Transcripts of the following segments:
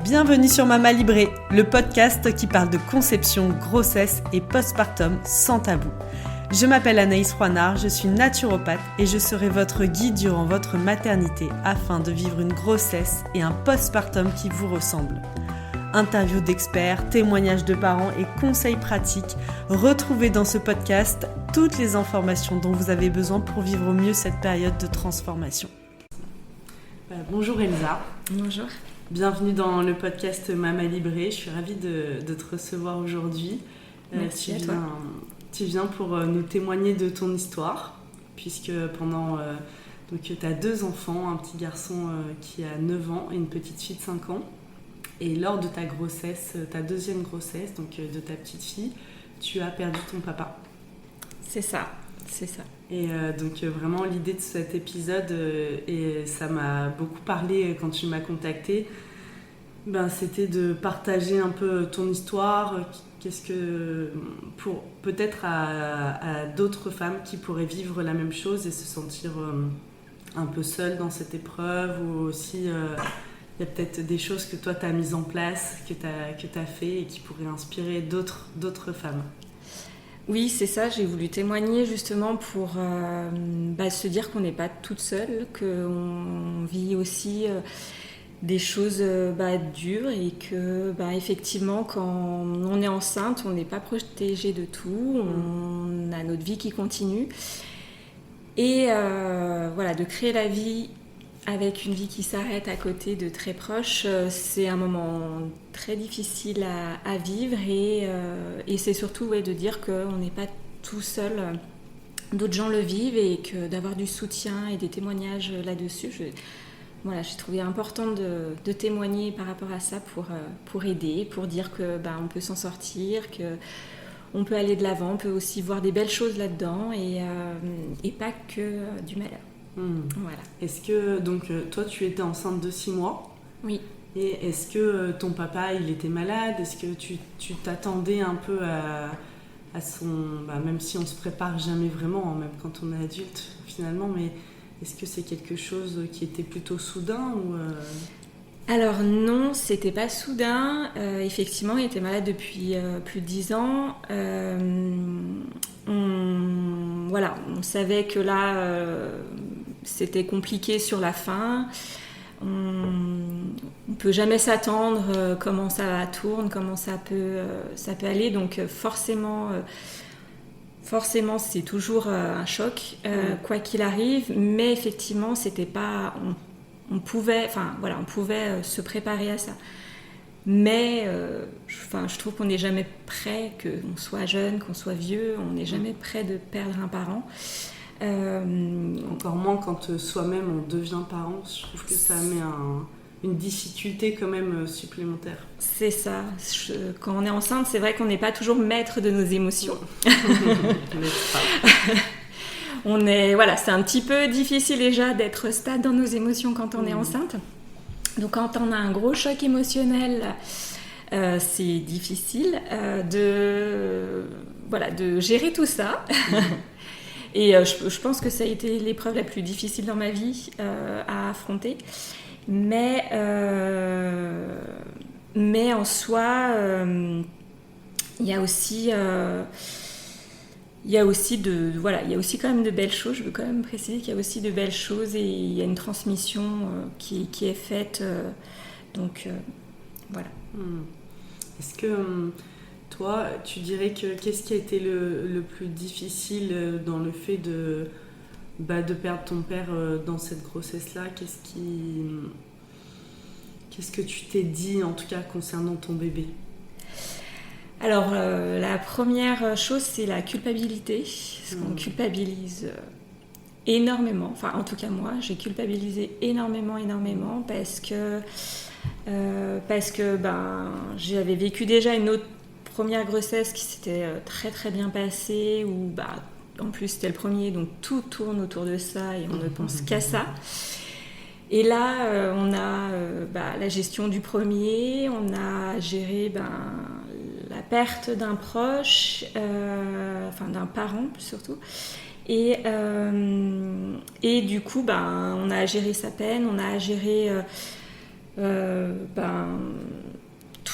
Bienvenue sur Mama Librée, le podcast qui parle de conception, grossesse et postpartum sans tabou. Je m'appelle Anaïs Roinard, je suis naturopathe et je serai votre guide durant votre maternité afin de vivre une grossesse et un postpartum qui vous ressemblent. Interviews d'experts, témoignages de parents et conseils pratiques, retrouvez dans ce podcast toutes les informations dont vous avez besoin pour vivre au mieux cette période de transformation. Bonjour Elsa. Bonjour. Bienvenue dans le podcast Mama Librée. Je suis ravie de te recevoir aujourd'hui. Merci à toi. Tu viens pour nous témoigner de ton histoire, puisque tu as 2 enfants, un petit garçon qui a 9 ans et une petite fille de 5 ans. Et lors de ta grossesse, ta deuxième grossesse, donc de ta petite fille, tu as perdu ton papa. C'est ça. Et vraiment l'idée de cet épisode, et ça m'a beaucoup parlé quand tu m'as contactée, c'était de partager un peu ton histoire, pour peut-être à d'autres femmes qui pourraient vivre la même chose et se sentir un peu seules dans cette épreuve, ou aussi il y a peut-être des choses que toi tu as mises en place, que tu as fait et qui pourraient inspirer d'autres femmes. Oui, c'est ça, j'ai voulu témoigner justement pour se dire qu'on n'est pas toute seule, qu'on vit aussi des choses dures et que effectivement quand on est enceinte, on n'est pas protégé de tout, on a notre vie qui continue. Et de créer la vie avec une vie qui s'arrête à côté de très proches, c'est un moment très difficile à vivre et c'est surtout de dire qu'on n'est pas tout seul, d'autres gens le vivent et que d'avoir du soutien et des témoignages là-dessus. J'ai trouvé important de témoigner par rapport à ça pour aider, pour dire qu'on peut s'en sortir, qu'on peut aller de l'avant, on peut aussi voir des belles choses là-dedans et pas que du malheur. Voilà. Est-ce que, toi, tu étais enceinte de 6 mois ? Oui. Et est-ce que ton papa, il était malade ? Est-ce que tu t'attendais un peu à son... même si on se prépare jamais vraiment, même quand on est adulte, finalement, mais est-ce que c'est quelque chose qui était plutôt soudain ou Alors non, c'était pas soudain. Effectivement, il était malade depuis plus de 10 ans. On savait que là, c'était compliqué sur la fin. On ne peut jamais s'attendre comment ça tourne, comment ça peut aller. Donc forcément, c'est toujours un choc, quoi qu'il arrive. Mais effectivement, c'était pas... On pouvait se préparer à ça. Mais je trouve qu'on n'est jamais prêt, qu'on soit jeune, qu'on soit vieux, on n'est jamais prêt de perdre un parent. Encore moins quand soi-même on devient parent, je trouve que ça met une difficulté quand même supplémentaire. C'est ça. Quand on est enceinte, c'est vrai qu'on n'est pas toujours maître de nos émotions. C'est un petit peu difficile déjà d'être stable dans nos émotions quand on est enceinte. Donc quand on a un gros choc émotionnel, c'est difficile de gérer tout ça. Et je pense que ça a été l'épreuve la plus difficile dans ma vie à affronter. Mais en soi, il y a aussi quand même de belles choses. Je veux quand même préciser qu'il y a aussi de belles choses et il y a une transmission qui est faite. Voilà. Est-ce que toi, tu dirais que qu'est-ce qui a été le plus difficile dans le fait de perdre ton père dans cette grossesse-là ? Qu'est-ce que tu t'es dit, en tout cas, concernant ton bébé ? Alors, la première chose, c'est la culpabilité. Parce qu'on culpabilise énormément. Enfin, en tout cas, moi, j'ai culpabilisé énormément parce que j'avais vécu déjà une autre première grossesse qui s'était très très bien passée, où en plus c'était le premier, donc tout tourne autour de ça et on ne pense qu'à ça. Et là, on a la gestion du premier, on a géré la perte d'un proche, d'un parent surtout. Et du coup, on a géré sa peine, on a géré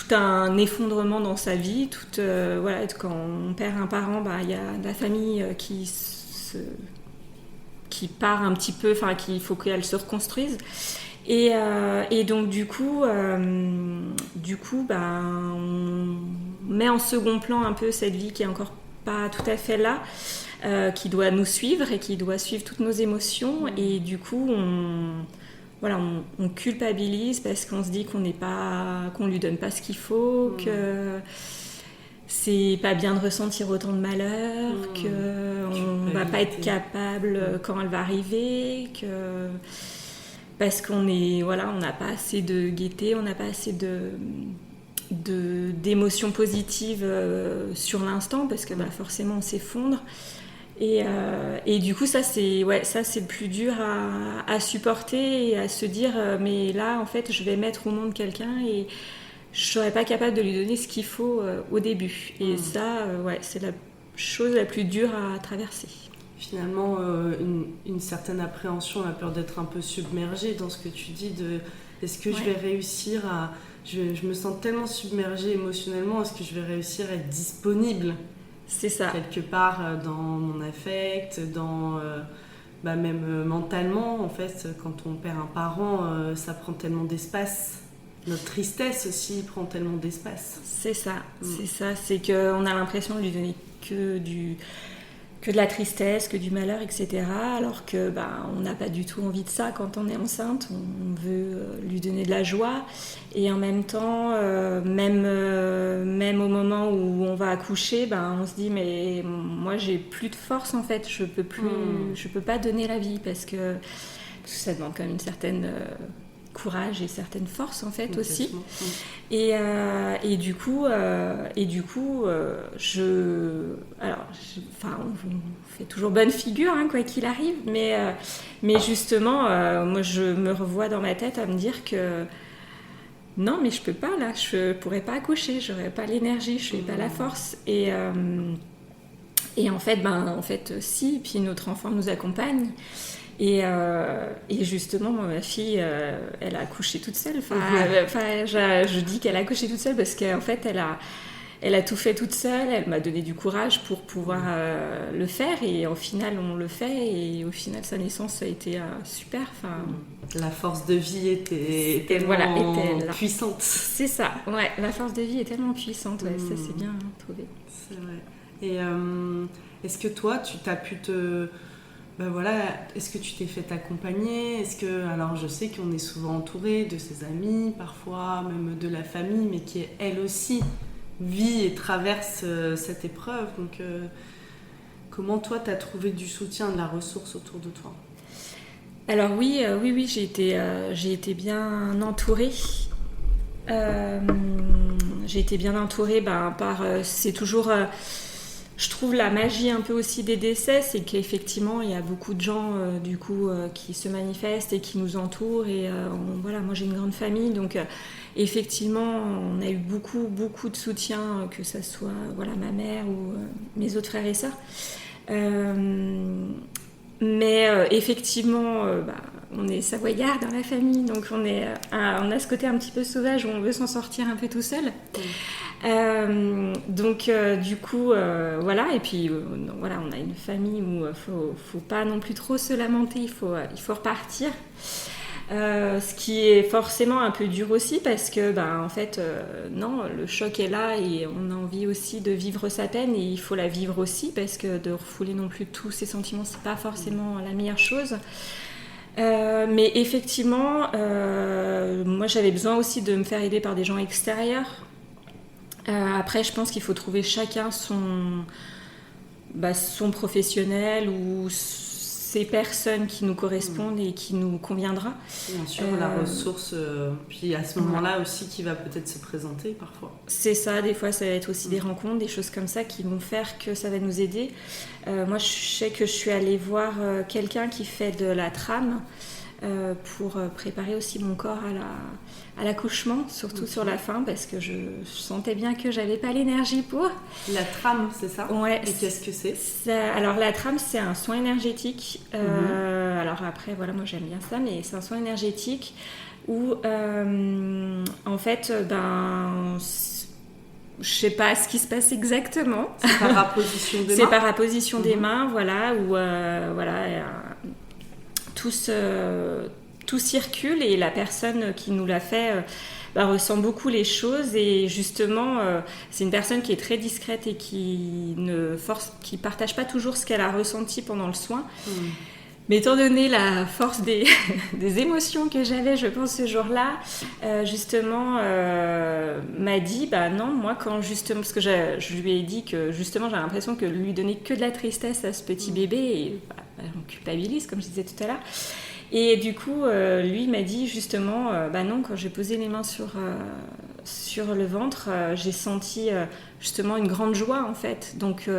tout un effondrement dans sa vie. Voilà, quand on perd un parent, il y a la famille qui part un petit peu, enfin qu'il faut qu'elle se reconstruise. Et donc du coup, on met en second plan un peu cette vie qui est encore pas tout à fait là, qui doit nous suivre et qui doit suivre toutes nos émotions. Et du coup, on culpabilise parce qu'on se dit qu'on lui donne pas ce qu'il faut, que c'est pas bien de ressentir autant de malheur, qu'on va pas être capable quand elle va arriver, parce qu'on n'a pas assez de gaieté, on n'a pas assez d'émotions positives sur l'instant, parce que forcément on s'effondre. Et du coup, ça c'est le plus dur à supporter et à se dire mais là en fait je vais mettre au monde quelqu'un et je serais pas capable de lui donner ce qu'il faut au début. Et ça, c'est la chose la plus dure à traverser. Finalement, une certaine appréhension, la peur d'être un peu submergée dans ce que tu dis, est-ce que je vais réussir à... Je me sens tellement submergée émotionnellement, est-ce que je vais réussir à être disponible ? C'est ça. Quelque part dans mon affect, même mentalement, en fait, quand on perd un parent, ça prend tellement d'espace. Notre tristesse aussi prend tellement d'espace. C'est ça, c'est qu'on a l'impression de lui donner que de la tristesse, que du malheur, etc. Alors que on n'a pas du tout envie de ça quand on est enceinte. On veut lui donner de la joie. Et en même temps, même au moment où on va accoucher, on se dit mais moi j'ai plus de force en fait. Je peux pas donner la vie parce que ça demande quand même une certaine courage et certaine force en fait aussi. Et du coup, on fait toujours bonne figure quoi qu'il arrive, mais justement moi je me revois dans ma tête à me dire que non mais je peux pas là, je pourrais pas accoucher, j'aurais pas l'énergie, je n'ai pas la force et en fait si, puis notre enfant nous accompagne. Et justement, ma fille, elle a accouché toute seule. Je dis qu'elle a accouché toute seule parce qu'en fait, elle a tout fait toute seule. Elle m'a donné du courage pour pouvoir le faire. Et au final, on le fait. Et au final, sa naissance a été super. La force de vie était tellement puissante. C'est ça. Ouais, la force de vie est tellement puissante. Ouais, ça, c'est bien trouvé. C'est vrai. Et est-ce que toi, tu t'as pu te... est-ce que tu t'es fait accompagner ? Alors je sais qu'on est souvent entouré de ses amis, parfois même de la famille, mais qui elle aussi vit et traverse cette épreuve. Donc comment toi t'as trouvé du soutien, de la ressource autour de toi ? Alors oui, j'ai été bien entourée. J'ai été bien entourée par... c'est toujours... je trouve la magie un peu aussi des décès, c'est qu'effectivement il y a beaucoup de gens qui se manifestent et qui nous entourent et moi j'ai une grande famille donc effectivement on a eu beaucoup de soutien, que ça soit ma mère ou mes autres frères et sœurs, mais effectivement on est savoyard dans la famille donc on a ce côté un petit peu sauvage où on veut s'en sortir un peu tout seul. Du coup et puis on a une famille où faut pas non plus trop se lamenter, il faut repartir, ce qui est forcément un peu dur aussi parce que en fait non, le choc est là et on a envie aussi de vivre sa peine et il faut la vivre aussi parce que de refouler non plus tous ces sentiments c'est pas forcément la meilleure chose. Mais effectivement moi j'avais besoin aussi de me faire aider par des gens extérieurs. Après, je pense qu'il faut trouver chacun son professionnel ou ces personnes qui nous correspondent et qui nous conviendra. Bien sûr, la ressource, puis à ce moment-là aussi qui va peut-être se présenter parfois. C'est ça, des fois ça va être aussi des rencontres, des choses comme ça qui vont faire que ça va nous aider. Moi, je sais que je suis allée voir quelqu'un qui fait de la trame pour préparer aussi mon corps à l'accouchement, surtout sur la fin, parce que je sentais bien que j'avais pas l'énergie pour. La trame, c'est ça ? Ouais. Et qu'est-ce que c'est ? Alors la trame, c'est un soin énergétique. Alors après, moi j'aime bien ça, mais c'est un soin énergétique où en fait, je sais pas ce qui se passe exactement. C'est par apposition des mains. C'est par apposition des mains, voilà, où tout circule et la personne qui nous l'a fait ressent beaucoup les choses et justement c'est une personne qui est très discrète et qui partage pas toujours ce qu'elle a ressenti pendant le soin. Mais étant donné la force des émotions que j'avais, je pense, ce jour-là, justement, m'a dit, non, moi, quand justement, parce que je lui ai dit que justement, j'avais l'impression que lui donner que de la tristesse à ce petit bébé, et on culpabilise, comme je disais tout à l'heure. Et du coup, lui m'a dit justement, non, quand j'ai posé les mains sur le ventre, j'ai senti justement une grande joie, en fait. Donc,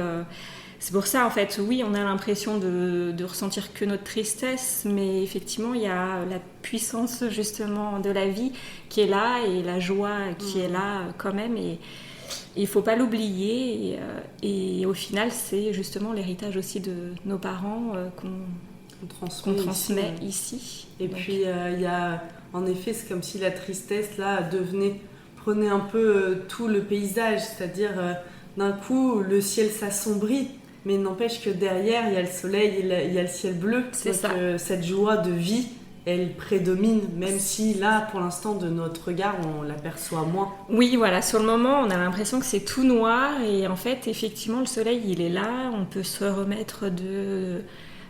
c'est pour ça, en fait, oui, on a l'impression de ressentir que notre tristesse, mais effectivement, il y a la puissance, justement, de la vie qui est là et la joie qui est là quand même. Et il ne faut pas l'oublier. Et au final, c'est justement l'héritage aussi de nos parents qu'on transmet ici. Et donc, puis, il y a, en effet, c'est comme si la tristesse, là, prenait un peu tout le paysage. C'est-à-dire, d'un coup, le ciel s'assombrit. Mais n'empêche que derrière, il y a le soleil, il y a le ciel bleu. C'est ça. Cette joie de vie, elle prédomine, même si là, pour l'instant, de notre regard, on l'aperçoit moins. Oui, voilà. Sur le moment, on a l'impression que c'est tout noir. Et en fait, effectivement, le soleil, il est là. On peut se remettre de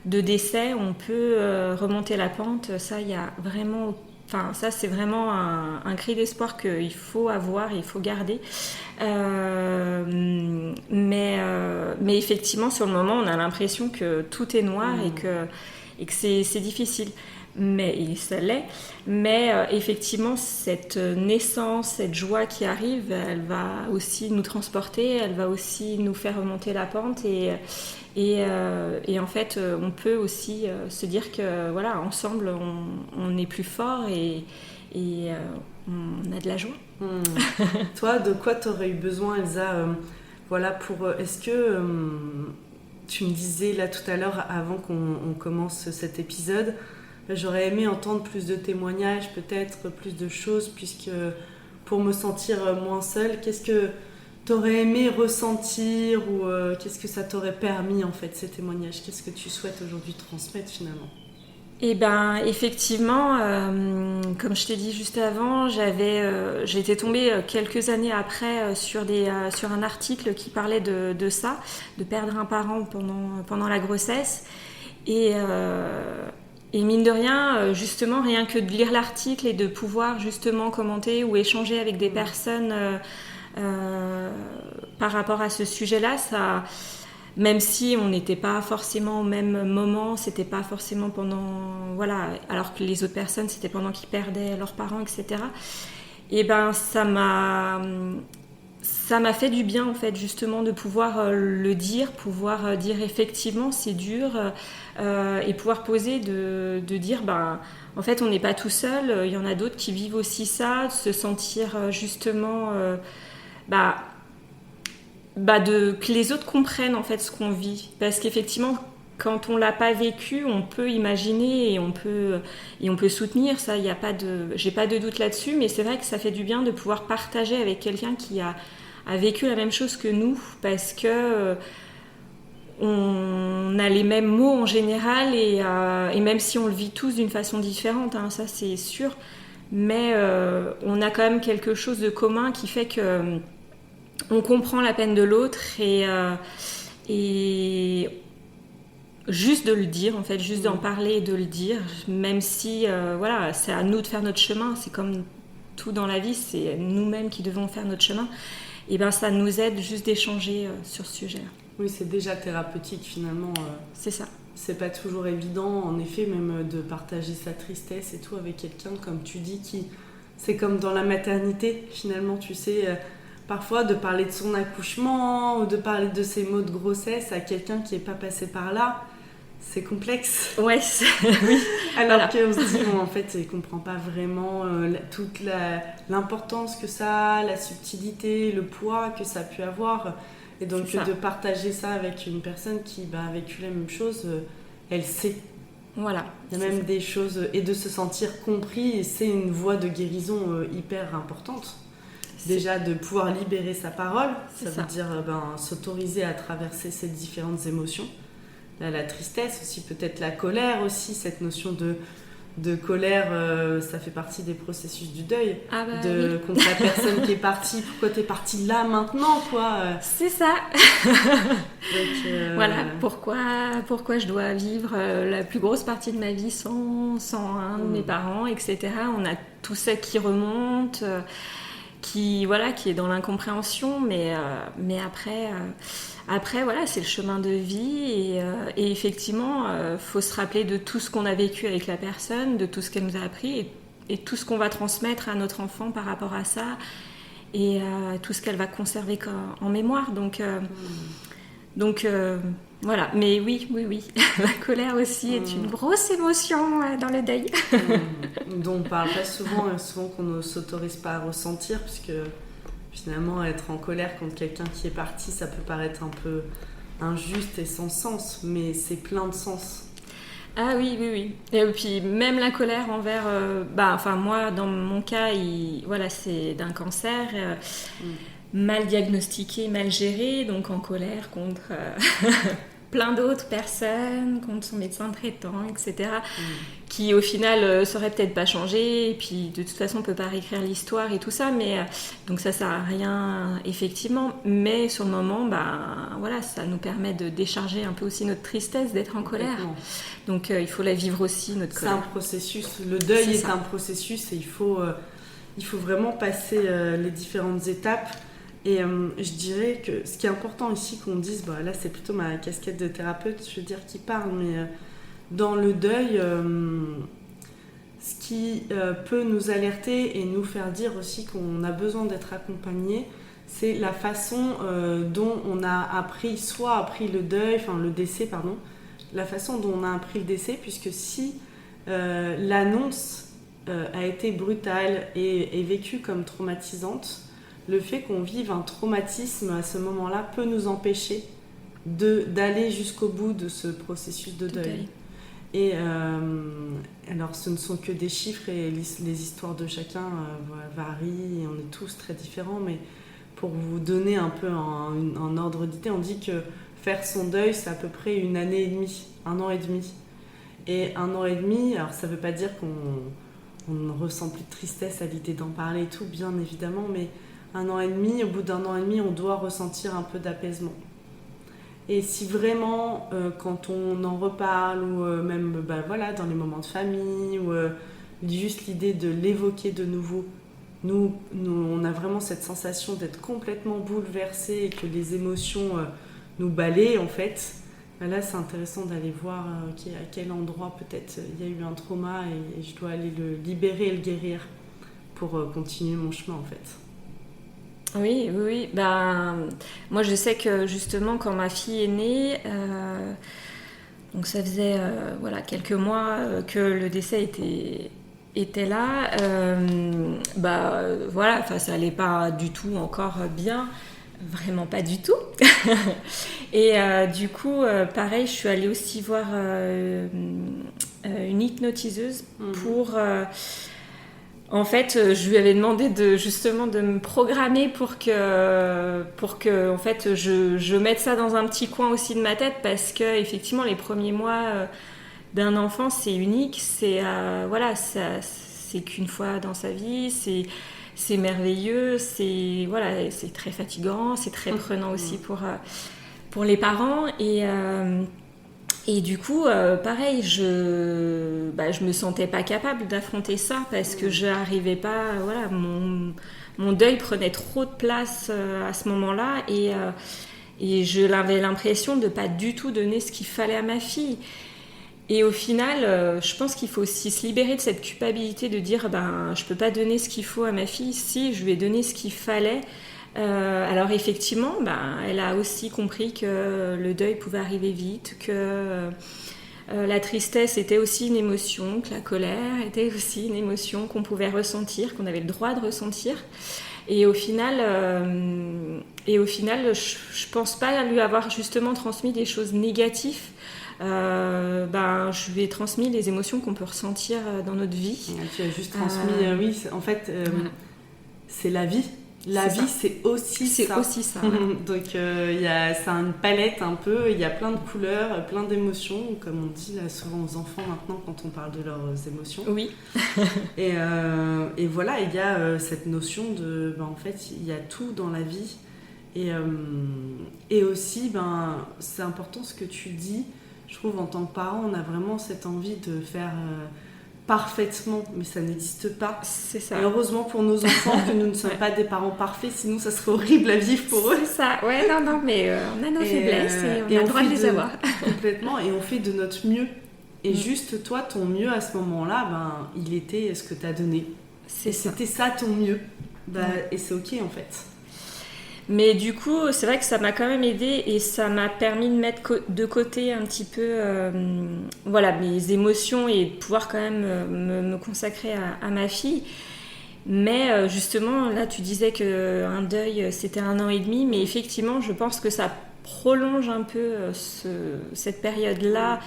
décès. On peut remonter la pente. Ça, il y a vraiment... Enfin, ça, c'est vraiment un cri d'espoir qu'il faut avoir et il faut garder. Mais effectivement, sur le moment, on a l'impression que tout est noir et que c'est difficile. Mais ça l'est. Mais effectivement, cette naissance, cette joie qui arrive, elle va aussi nous transporter, elle va aussi nous faire remonter la pente et en fait, on peut aussi se dire que voilà, ensemble, on est plus fort et on a de la joie. Toi, de quoi tu aurais eu besoin, Elsa est-ce que tu me disais là tout à l'heure, avant qu'on commence cet épisode, j'aurais aimé entendre plus de témoignages, peut-être plus de choses, puisque pour me sentir moins seule, qu'est-ce que t'aurais aimé ressentir ou qu'est-ce que ça t'aurait permis en fait ces témoignages? Qu'est-ce que tu souhaites aujourd'hui transmettre finalement? Eh ben effectivement, comme je t'ai dit juste avant, j'étais tombée quelques années après sur un article qui parlait de ça, de perdre un parent pendant la grossesse et mine de rien, justement, rien que de lire l'article et de pouvoir justement commenter ou échanger avec des personnes par rapport à ce sujet-là, ça, même si on n'était pas forcément au même moment, c'était pas forcément pendant, voilà, alors que les autres personnes, c'était pendant qu'ils perdaient leurs parents, etc. Et ben, ça m'a fait du bien, en fait, justement, de pouvoir le dire, pouvoir dire effectivement, c'est dur, et pouvoir poser, de dire, en fait, on n'est pas tout seul, il y en a d'autres qui vivent aussi ça, de se sentir justement, que les autres comprennent, en fait, ce qu'on vit. Parce qu'effectivement, quand on l'a pas vécu, on peut imaginer et on peut soutenir ça. J'ai pas de doute là-dessus, mais c'est vrai que ça fait du bien de pouvoir partager avec quelqu'un qui a vécu la même chose que nous, parce que on a les mêmes mots en général et même si on le vit tous d'une façon différente, hein, ça c'est sûr, mais on a quand même quelque chose de commun qui fait que on comprend la peine de l'autre et juste de le dire, en fait, juste d'en parler et de le dire, même si voilà, c'est à nous de faire notre chemin, c'est comme tout dans la vie, c'est nous-mêmes qui devons faire notre chemin, et ben ça nous aide juste d'échanger sur ce sujet. Oui, c'est déjà thérapeutique finalement. C'est ça. C'est pas toujours évident, en effet, même de partager sa tristesse et tout avec quelqu'un, comme tu dis, c'est comme dans la maternité, finalement, tu sais, parfois de parler de son accouchement ou de parler de ses maux de grossesse à quelqu'un qui n'est pas passé par là, c'est complexe. Ouais, oui. Alors qu'on se dit, en fait, il ne comprend pas vraiment toute l'importance que ça a, la subtilité, le poids que ça a pu avoir. Et donc de partager ça avec une personne qui a vécu la même chose, elle sait. Voilà. Il y a même des choses, et de se sentir compris, et c'est une voie de guérison hyper importante. déjà de pouvoir libérer sa parole, ça ça. veut dire s'autoriser à traverser ces différentes émotions. Là, la tristesse aussi, peut-être la colère aussi, cette notion de colère, ça fait partie des processus du deuil. Oui. Contre la personne qui est partie, pourquoi t'es partie là maintenant, quoi. C'est ça. Donc, Voilà, pourquoi je dois vivre la plus grosse partie de ma vie sans un de mes parents, etc. On a tout ça qui remonte, qui est dans l'incompréhension, mais après, voilà, c'est le chemin de vie et effectivement, faut se rappeler de tout ce qu'on a vécu avec la personne, de tout ce qu'elle nous a appris et tout ce qu'on va transmettre à notre enfant par rapport à ça et tout ce qu'elle va conserver en mémoire. Donc voilà, mais oui, la colère aussi est une grosse émotion dans le deuil. Dont on parle pas souvent qu'on ne s'autorise pas à ressentir, puisque finalement être en colère contre quelqu'un qui est parti, ça peut paraître un peu injuste et sans sens, mais c'est plein de sens. Ah oui. Et puis même la colère envers... moi, dans mon cas, c'est d'un cancer... mal diagnostiqué, mal géré, donc en colère contre plein d'autres personnes, contre son médecin traitant, etc., qui au final saurait peut-être pas changer, et puis de toute façon on peut pas réécrire l'histoire et tout ça, mais donc ça sert à rien effectivement, mais sur le moment, ça nous permet de décharger un peu aussi notre tristesse d'être en colère. Donc il faut la vivre aussi, notre colère. C'est un processus, le deuil est un processus et il faut vraiment passer les différentes étapes. Et je dirais que ce qui est important ici qu'on dise, là c'est plutôt ma casquette de thérapeute, je veux dire, qui parle, mais dans le deuil, ce qui peut nous alerter et nous faire dire aussi qu'on a besoin d'être accompagné, c'est la façon dont on a appris le deuil, le décès, la façon dont on a appris le décès, puisque si l'annonce a été brutale et vécue comme traumatisante, le fait qu'on vive un traumatisme à ce moment-là peut nous empêcher d'aller jusqu'au bout de ce processus de deuil. Et alors ce ne sont que des chiffres et les histoires de chacun varient et on est tous très différents, mais pour vous donner un peu un ordre d'idée, on dit que faire son deuil, c'est à peu près 1 année et demie, 1 an et demi. Et 1 an et demi, alors ça ne veut pas dire qu'on ne ressent plus de tristesse à l'idée d'en parler et tout, bien évidemment, mais 1 an et demi, au bout d'1 an et demi, on doit ressentir un peu d'apaisement. Et si vraiment, quand on en reparle, ou même dans les moments de famille, ou juste l'idée de l'évoquer de nouveau, nous, on a vraiment cette sensation d'être complètement bouleversés et que les émotions nous balayent, en fait. Là, c'est intéressant d'aller voir à quel endroit peut-être il y a eu un trauma et je dois aller le libérer et le guérir pour continuer mon chemin, en fait. Oui. Moi, je sais que justement, quand ma fille est née, donc ça faisait quelques mois que le décès était là. Ça allait pas du tout encore bien, vraiment pas du tout. Et du coup, pareil, je suis allée aussi voir une hypnotiseuse pour... En fait, je lui avais demandé de me programmer pour que en fait, je mette ça dans un petit coin aussi de ma tête, parce que effectivement, les premiers mois d'un enfant, c'est unique, c'est qu'une fois dans sa vie, c'est merveilleux, c'est très fatigant, c'est très prenant aussi pour les parents et du coup, pareil, je me sentais pas capable d'affronter ça parce que je n'arrivais pas, mon deuil prenait trop de place à ce moment-là et j'avais l'impression de pas du tout donner ce qu'il fallait à ma fille. Et au final, je pense qu'il faut aussi se libérer de cette culpabilité de dire je peux pas donner ce qu'il faut à ma fille, si je lui ai donné ce qu'il fallait. Alors effectivement, elle a aussi compris que le deuil pouvait arriver vite, que la tristesse était aussi une émotion, que la colère était aussi une émotion qu'on pouvait ressentir, qu'on avait le droit de ressentir. Et au final, je pense pas lui avoir justement transmis des choses négatives. Je lui ai transmis les émotions qu'on peut ressentir dans notre vie. Tu as juste transmis, oui, en fait, c'est la vie. La C'est vie, ça. c'est aussi C'est ça. aussi ça. Ouais. Donc, c'est une palette un peu, il y a plein de couleurs, plein d'émotions, comme on dit là souvent aux enfants maintenant quand on parle de leurs émotions. Oui. Et voilà, il y a cette notion de, en fait, il y a tout dans la vie. Et aussi, c'est important ce que tu dis. Je trouve en tant que parent, on a vraiment cette envie de faire parfaitement, mais ça n'existe pas. C'est ça. Et heureusement pour nos enfants que nous ne sommes pas des parents parfaits, sinon ça serait horrible à vivre pour eux. C'est ça, ouais, non, mais on a nos faiblesses et on a le droit de les avoir. Complètement, et on fait de notre mieux. Et juste toi, ton mieux à ce moment-là, il était ce que tu as donné. C'était ça ton mieux. Et c'est ok en fait. Mais du coup, c'est vrai que ça m'a quand même aidée et ça m'a permis de mettre de côté un petit peu mes émotions et de pouvoir quand même me consacrer à ma fille. Mais justement, là, tu disais qu'un deuil, c'était 1 an et demi, mais effectivement, je pense que ça prolonge un peu cette période-là.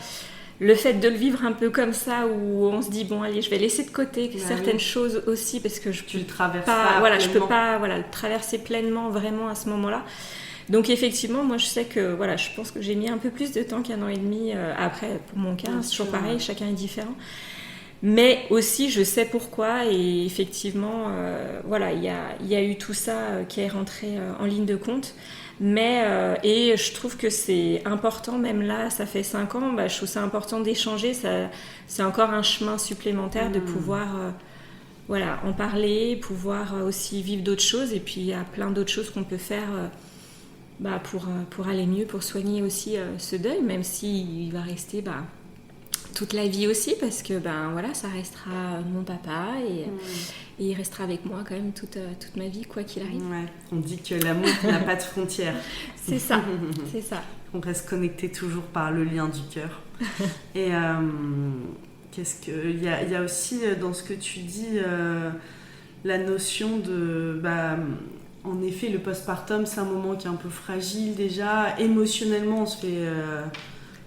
Le fait de le vivre un peu comme ça, où on se dit, bon, allez, je vais laisser de côté certaines choses aussi, parce que je peux pas le traverser pleinement, vraiment, à ce moment-là. Donc, effectivement, moi, je sais que, je pense que j'ai mis un peu plus de temps qu'1 an et demi. Après, pour mon cas, c'est toujours pareil, chacun est différent. Mais aussi, je sais pourquoi, et effectivement, il y a eu tout ça qui est rentré en ligne de compte. Mais et je trouve que c'est important, même là, ça fait 5 ans, je trouve ça important d'échanger. C'est encore un chemin supplémentaire de pouvoir en parler, pouvoir aussi vivre d'autres choses. Et puis il y a plein d'autres choses qu'on peut faire pour aller mieux, pour soigner aussi ce deuil, même s'il va rester toute la vie aussi, parce que ça restera mon papa et il restera avec moi quand même toute ma vie, quoi qu'il arrive. Ouais. On dit que l'amour n'a pas de frontières. C'est ça, c'est ça. On reste connecté toujours par le lien du cœur. Et il y a aussi dans ce que tu dis la notion de en effet, le postpartum, c'est un moment qui est un peu fragile déjà. Émotionnellement, on se fait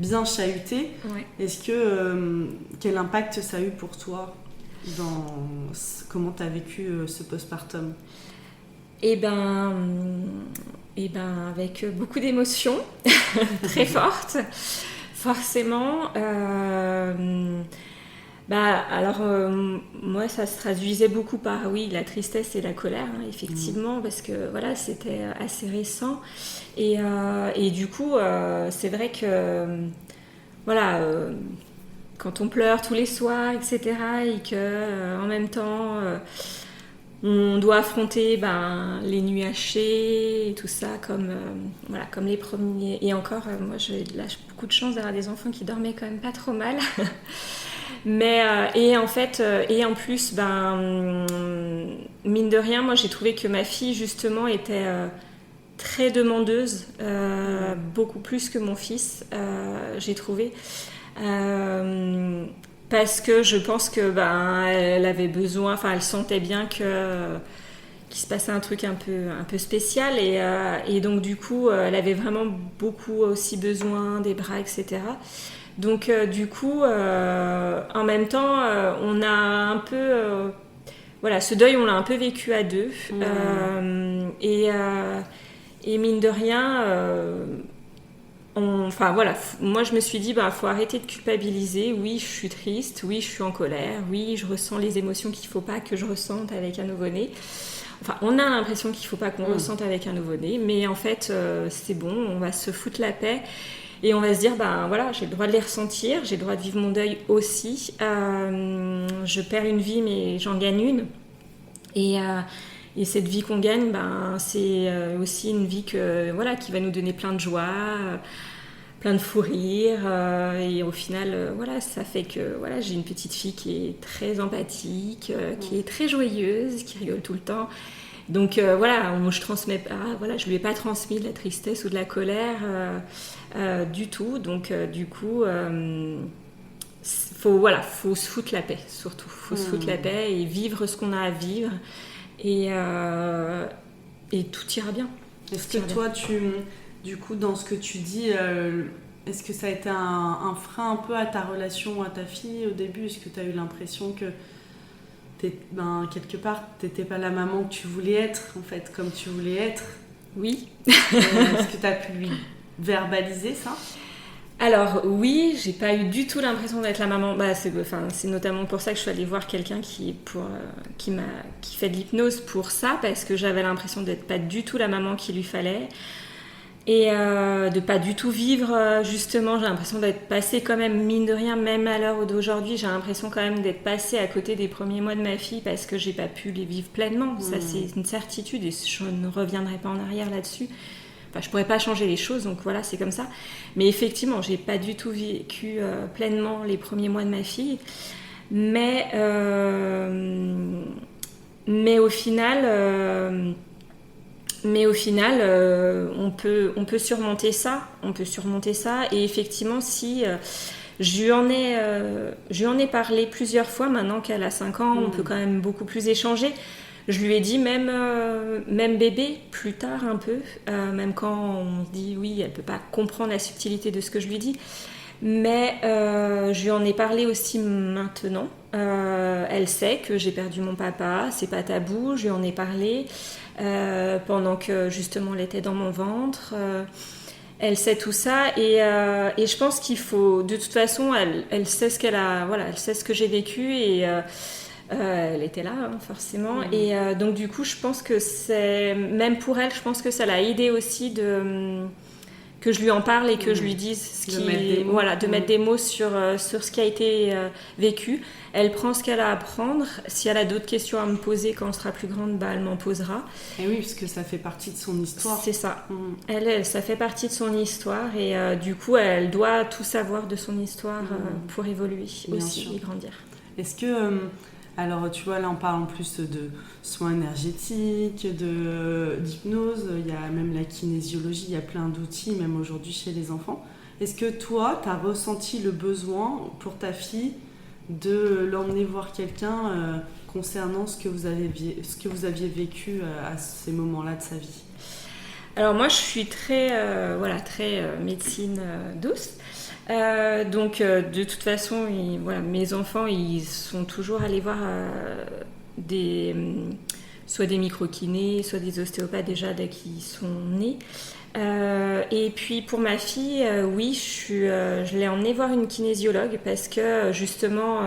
bien chahuter. Ouais. Est-ce que quel impact ça a eu pour toi dans comment tu as vécu ce postpartum? Avec beaucoup d'émotions très fortes, forcément. Moi, ça se traduisait beaucoup par la tristesse et la colère, effectivement, parce que c'était assez récent. Et du coup, c'est vrai que quand on pleure tous les soirs, etc., et que en même temps on doit affronter les nuits hachées et tout ça, comme les premiers. Et encore, moi, j'ai beaucoup de chance d'avoir des enfants qui dormaient quand même pas trop mal. Mais et en fait et en plus mine de rien, moi j'ai trouvé que ma fille justement était très demandeuse, beaucoup plus que mon fils, j'ai trouvé, parce que je pense que elle avait besoin, elle sentait bien qu'il se passait un truc un peu spécial, et donc du coup elle avait vraiment beaucoup aussi besoin des bras, etc. Donc du coup, en même temps, on a un peu... ce deuil, on l'a un peu vécu à deux. Et mine de rien, moi je me suis dit, faut arrêter de culpabiliser. Oui, je suis triste, oui, je suis en colère, oui, je ressens les émotions qu'il ne faut pas que je ressente avec un nouveau-né. Enfin, on a l'impression qu'il ne faut pas qu'on ressente avec un nouveau-né, mais en fait, c'est bon, on va se foutre la paix. Et on va se dire, j'ai le droit de les ressentir, j'ai le droit de vivre mon deuil aussi. Je perds une vie, mais j'en gagne une. Et cette vie qu'on gagne, c'est aussi une vie qui va nous donner plein de joie, plein de fou rire. Et au final, ça fait que j'ai une petite fille qui est très empathique, qui est très joyeuse, qui rigole tout le temps. Donc je transmets pas, je lui ai pas transmis de la tristesse ou de la colère du tout. Donc du coup, faut se foutre la paix, surtout. Faut se foutre la paix et vivre ce qu'on a à vivre, et tout ira bien. Est-ce que toi, du coup, dans ce que tu dis, est-ce que ça a été un frein un peu à ta relation à ta fille au début? Est-ce que tu as eu l'impression que quelque part, t'étais pas la maman que tu voulais être, en fait, comme tu voulais être. Oui. Est-ce que tu as pu lui verbaliser ça? Alors oui, j'ai pas eu du tout l'impression d'être la maman. C'est notamment pour ça que je suis allée voir quelqu'un qui fait de l'hypnose pour ça, parce que j'avais l'impression d'être pas du tout la maman qu'il lui fallait et de pas du tout vivre. Justement, j'ai l'impression d'être passée quand même, mine de rien, même à l'heure d'aujourd'hui, j'ai l'impression quand même d'être passée à côté des premiers mois de ma fille parce que j'ai pas pu les vivre pleinement. Ça, c'est une certitude et je ne reviendrai pas en arrière là-dessus. Enfin, je pourrais pas changer les choses, donc voilà, c'est comme ça. Mais effectivement, j'ai pas du tout vécu pleinement les premiers mois de ma fille. Mais au final, on peut surmonter ça. On peut surmonter ça. Et effectivement, si je lui en ai parlé plusieurs fois, maintenant qu'elle a 5 ans, on peut quand même beaucoup plus échanger. Je lui ai dit même bébé, plus tard un peu, même quand on se dit oui, elle peut pas comprendre la subtilité de ce que je lui dis. Mais je lui en ai parlé aussi maintenant. Elle sait que j'ai perdu mon papa, c'est pas tabou, je lui en ai parlé pendant que justement elle était dans mon ventre. Elle sait tout ça et je pense qu'il faut, de toute façon, elle sait ce qu'elle a, voilà, elle sait ce que j'ai vécu et elle était là, hein, forcément. Et donc, du coup, je pense que même pour elle, je pense que ça l'a aidé aussi que je lui en parle et que je lui dise de mettre des mots sur ce qui a été vécu. Elle prend ce qu'elle a à apprendre. Si elle a d'autres questions à me poser quand elle sera plus grande, elle m'en posera. Et oui, parce que ça fait partie de son histoire. C'est ça. Elle, ça fait partie de son histoire et du coup, elle doit tout savoir de son histoire pour évoluer aussi et grandir. Est-ce que... alors, tu vois, là, on parle en plus de soins énergétiques, d'hypnose, il y a même la kinésiologie, il y a plein d'outils, même aujourd'hui chez les enfants. Est-ce que toi, tu as ressenti le besoin pour ta fille de l'emmener voir quelqu'un concernant ce que vous aviez vécu à ces moments-là de sa vie? Alors moi, je suis très médecine douce. Donc de toute façon, mes enfants, ils sont toujours allés voir soit des micro-kinés, soit des ostéopathes déjà dès qu'ils sont nés. Et puis pour ma fille, oui, je l'ai emmenée voir une kinésiologue parce que justement,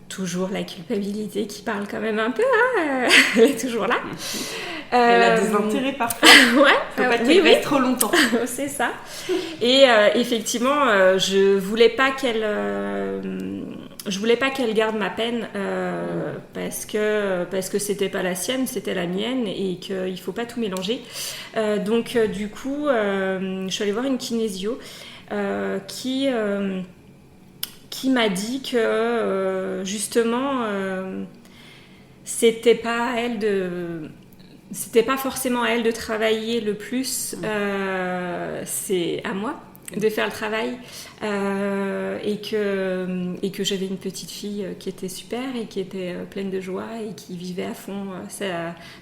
toujours la culpabilité qui parle quand même un peu, hein, elle est toujours là. Elle a des intérêts parfois. Ouais, faut pas qu'elle reste trop longtemps. C'est ça. Et effectivement, je voulais pas qu'elle garde ma peine parce que c'était pas la sienne, c'était la mienne et qu'il faut pas tout mélanger. Donc du coup, je suis allée voir une kinésio qui m'a dit que justement c'était pas forcément à elle de travailler le plus, c'est à moi de faire le travail et que j'avais une petite fille qui était super et qui était pleine de joie et qui vivait à fond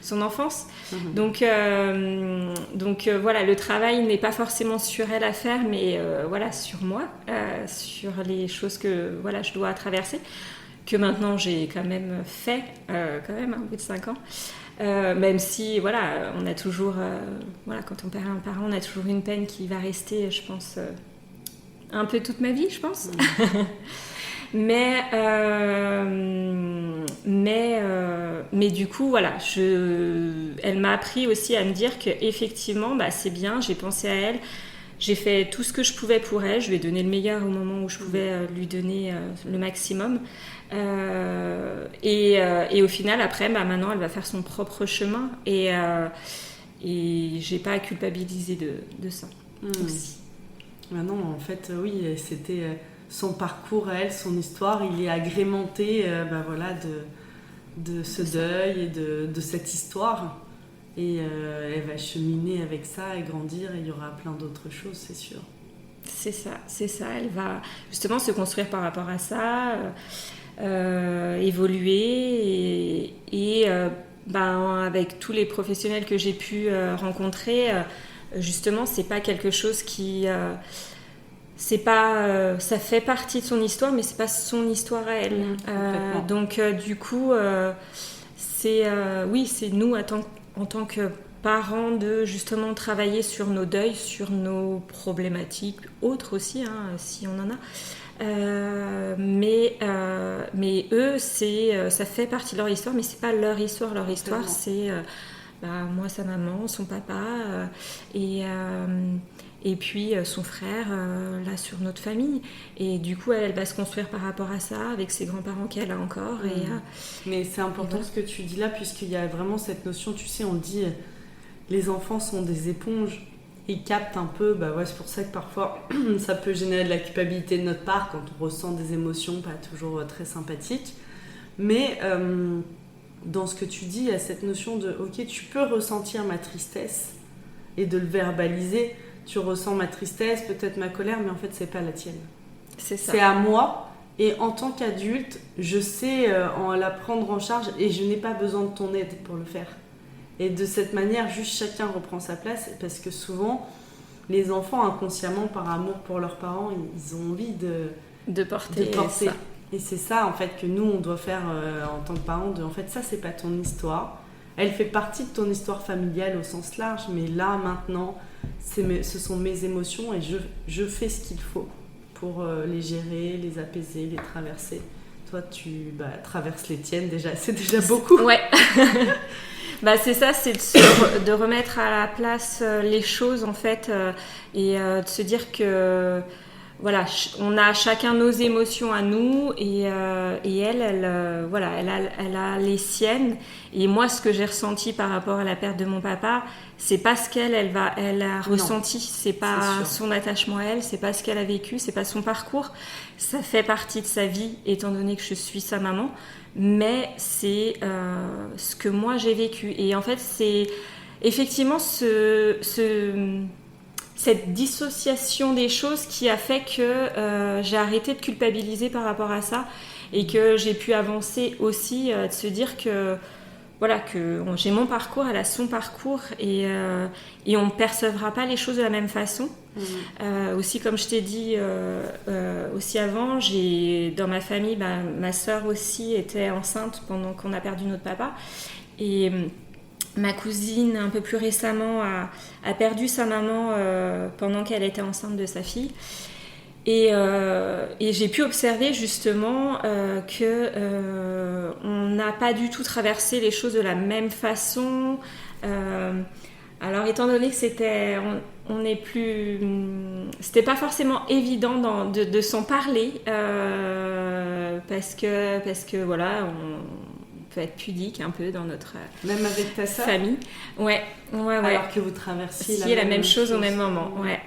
son enfance. Donc voilà, le travail n'est pas forcément sur elle à faire, mais voilà, sur moi, sur les choses que je dois traverser, que maintenant j'ai quand même fait quand même un bout de 5 ans. Même si on a toujours quand on perd un parent, on a toujours une peine qui va rester, je pense, un peu toute ma vie, je pense. mais du coup elle m'a appris aussi à me dire que effectivement c'est bien, j'ai pensé à elle, j'ai fait tout ce que je pouvais pour elle, je lui ai donné le meilleur au moment où je pouvais lui donner le maximum. Et au final, après, maintenant, elle va faire son propre chemin et j'ai pas à culpabiliser de ça aussi. Non, en fait, oui, c'était son parcours, elle, son histoire, il est agrémenté de ce deuil et de cette histoire. Et elle va cheminer avec ça et grandir, et il y aura plein d'autres choses, c'est sûr. C'est ça. Elle va justement se construire par rapport à ça. Évoluer et avec tous les professionnels que j'ai pu rencontrer, justement c'est pas quelque chose qui c'est pas, ça fait partie de son histoire, mais c'est pas son histoire à elle. Donc du coup, c'est nous en tant que parents de justement travailler sur nos deuils, sur nos problématiques autres aussi, si on en a. Mais eux, ça fait partie de leur histoire, mais c'est pas leur histoire. Leur histoire, c'est moi, sa maman, son papa, et puis son frère, là, sur notre famille. Et du coup, elle va se construire par rapport à ça, avec ses grands-parents qu'elle a encore. Mais c'est important ce que tu dis là, puisqu'il y a vraiment cette notion, tu sais, on dit les enfants sont des éponges. Ils captent un peu, c'est pour ça que parfois ça peut générer de la culpabilité de notre part quand on ressent des émotions pas toujours très sympathiques. Mais dans ce que tu dis, il y a cette notion de ok, tu peux ressentir ma tristesse et de le verbaliser. Tu ressens ma tristesse, peut-être ma colère, mais en fait c'est pas la tienne. C'est ça. C'est à moi. Et en tant qu'adulte, je sais la prendre en charge et je n'ai pas besoin de ton aide pour le faire. Et de cette manière, juste chacun reprend sa place, parce que souvent, les enfants, inconsciemment, par amour pour leurs parents, ils ont envie de porter. Ça. Et c'est ça, en fait, que nous, on doit faire en tant que parents, en fait, ça, c'est pas ton histoire. Elle fait partie de ton histoire familiale au sens large, mais là, maintenant, ce sont mes émotions et je fais ce qu'il faut pour les gérer, les apaiser, les traverser. Toi, tu traverses les tiennes déjà, c'est déjà beaucoup. Ouais. C'est ça, c'est de remettre à la place les choses en fait et de se dire que voilà, on a chacun nos émotions à nous et elle a les siennes. Et moi, ce que j'ai ressenti par rapport à la perte de mon papa, c'est pas ce qu'elle a ressenti, c'est pas son attachement à elle, c'est pas ce qu'elle a vécu, c'est pas son parcours. Ça fait partie de sa vie, étant donné que je suis sa maman. Mais c'est ce que moi j'ai vécu. Et en fait, c'est effectivement cette dissociation des choses qui a fait que j'ai arrêté de culpabiliser par rapport à ça et que j'ai pu avancer aussi, de se dire que voilà, que j'ai mon parcours, elle a son parcours et on ne percevra pas les choses de la même façon. Aussi, comme je t'ai dit aussi avant, dans ma famille, ma sœur aussi était enceinte pendant qu'on a perdu notre papa. Et ma cousine, un peu plus récemment, a perdu sa maman pendant qu'elle était enceinte de sa fille. Et j'ai pu observer justement que on n'a pas du tout traversé les choses de la même façon. Alors, étant donné que c'était pas forcément évident de s'en parler parce que voilà, on peut être pudique un peu dans notre même avec ta sœur famille. Ouais. Alors que vous traversiez la même chose au même moment. Ouais.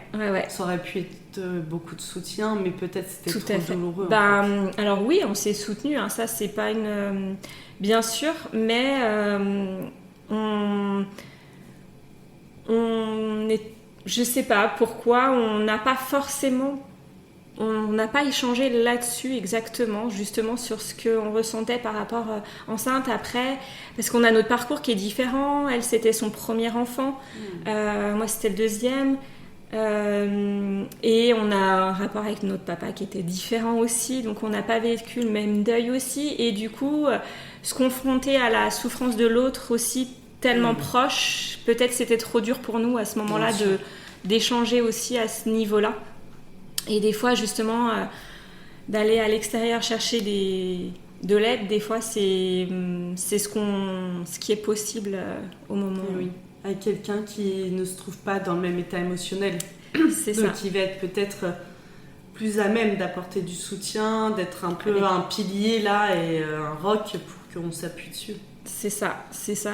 Ça aurait pu être beaucoup de soutien, mais peut-être c'était tout trop douloureux. Alors oui, on s'est soutenus. Ça, c'est pas une bien sûr, mais je sais pas pourquoi on n'a pas échangé là-dessus exactement, justement sur ce qu'on ressentait par rapport enceinte après, parce qu'on a notre parcours qui est différent. Elle, c'était son premier enfant, moi c'était le deuxième, et on a un rapport avec notre papa qui était différent aussi, donc on n'a pas vécu le même deuil aussi, et du coup se confronter à la souffrance de l'autre aussi tellement proche, peut-être c'était trop dur pour nous à ce moment-là d'échanger aussi à ce niveau-là. Et des fois, justement, d'aller à l'extérieur chercher de l'aide, des fois, c'est ce qui est possible au moment. Oui, avec quelqu'un qui ne se trouve pas dans le même état émotionnel. C'est donc, ça. qui va être peut-être plus à même d'apporter du soutien, d'être un peu un pilier là et un roc pour qu'on s'appuie dessus. C'est ça,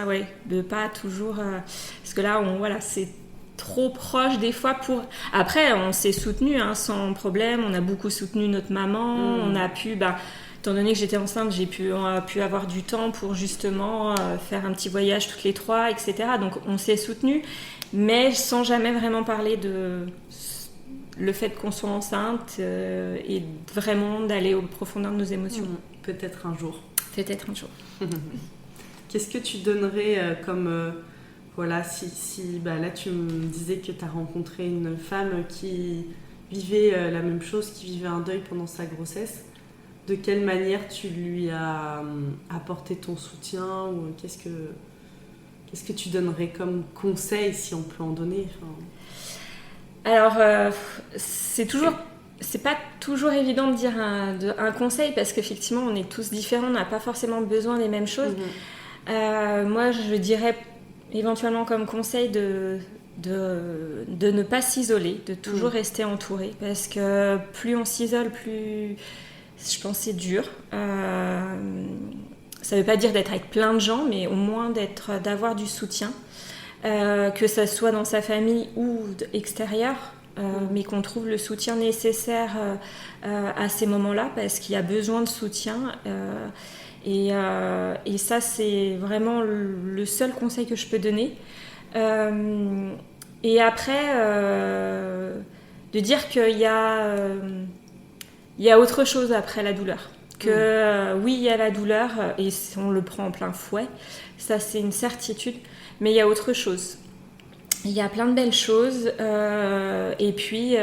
ouais. De pas toujours... parce que là, c'est trop proche des fois pour... Après, on s'est soutenu sans problème, on a beaucoup soutenu notre maman, on a pu... étant donné que j'étais enceinte, on a pu avoir du temps pour justement faire un petit voyage toutes les trois, etc. Donc on s'est soutenu, mais sans jamais vraiment parler de le fait qu'on soit enceinte et vraiment d'aller aux profondeurs de nos émotions. Peut-être un jour. Qu'est-ce que tu donnerais comme... si là tu me disais que tu as rencontré une femme qui vivait la même chose, qui vivait un deuil pendant sa grossesse, de quelle manière tu lui as apporté ton soutien ou qu'est-ce que tu donnerais comme conseil, si on peut en donner? Alors, c'est pas toujours évident de dire un conseil parce qu'effectivement, on est tous différents, on n'a pas forcément besoin des mêmes choses. Moi, je dirais éventuellement comme conseil de ne pas s'isoler, de toujours rester entouré parce que plus on s'isole, plus je pense c'est dur. Ça veut pas dire d'être avec plein de gens, mais au moins d'avoir du soutien, que ça soit dans sa famille ou extérieur, mais qu'on trouve le soutien nécessaire à ces moments-là parce qu'il y a besoin de soutien. Et ça, c'est vraiment le seul conseil que je peux donner. Et après, de dire qu'il y a autre chose après la douleur. Oui, il y a la douleur et on le prend en plein fouet. Ça, c'est une certitude. Mais il y a autre chose. Il y a plein de belles choses. Et puis,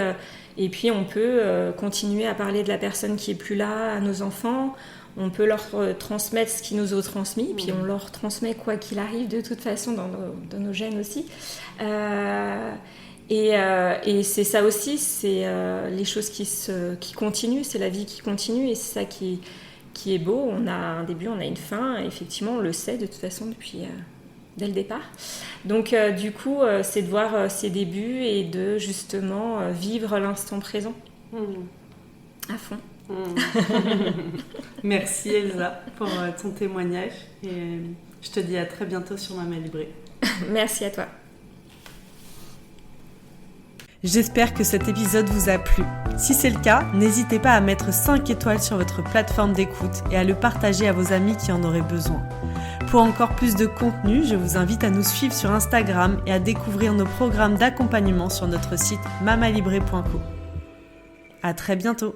on peut continuer à parler de la personne qui est plus là à nos enfants. On peut leur transmettre ce qu'ils nous ont transmis, puis on leur transmet quoi qu'il arrive de toute façon dans nos gènes aussi. Et c'est ça aussi, c'est les choses qui continuent, c'est la vie qui continue et c'est ça qui est beau. On a un début, on a une fin, et effectivement on le sait de toute façon dès le départ. Donc du coup, c'est de voir ses débuts et de justement vivre l'instant présent à fond. Merci Elsa pour ton témoignage et je te dis à très bientôt sur Mama Libré. Merci à toi. J'espère que cet épisode vous a plu. Si c'est le cas, n'hésitez pas à mettre 5 étoiles sur votre plateforme d'écoute et à le partager à vos amis qui en auraient besoin. Pour encore plus de contenu, je vous invite à nous suivre sur Instagram et à découvrir nos programmes d'accompagnement sur notre site mamalibré.co. À très bientôt.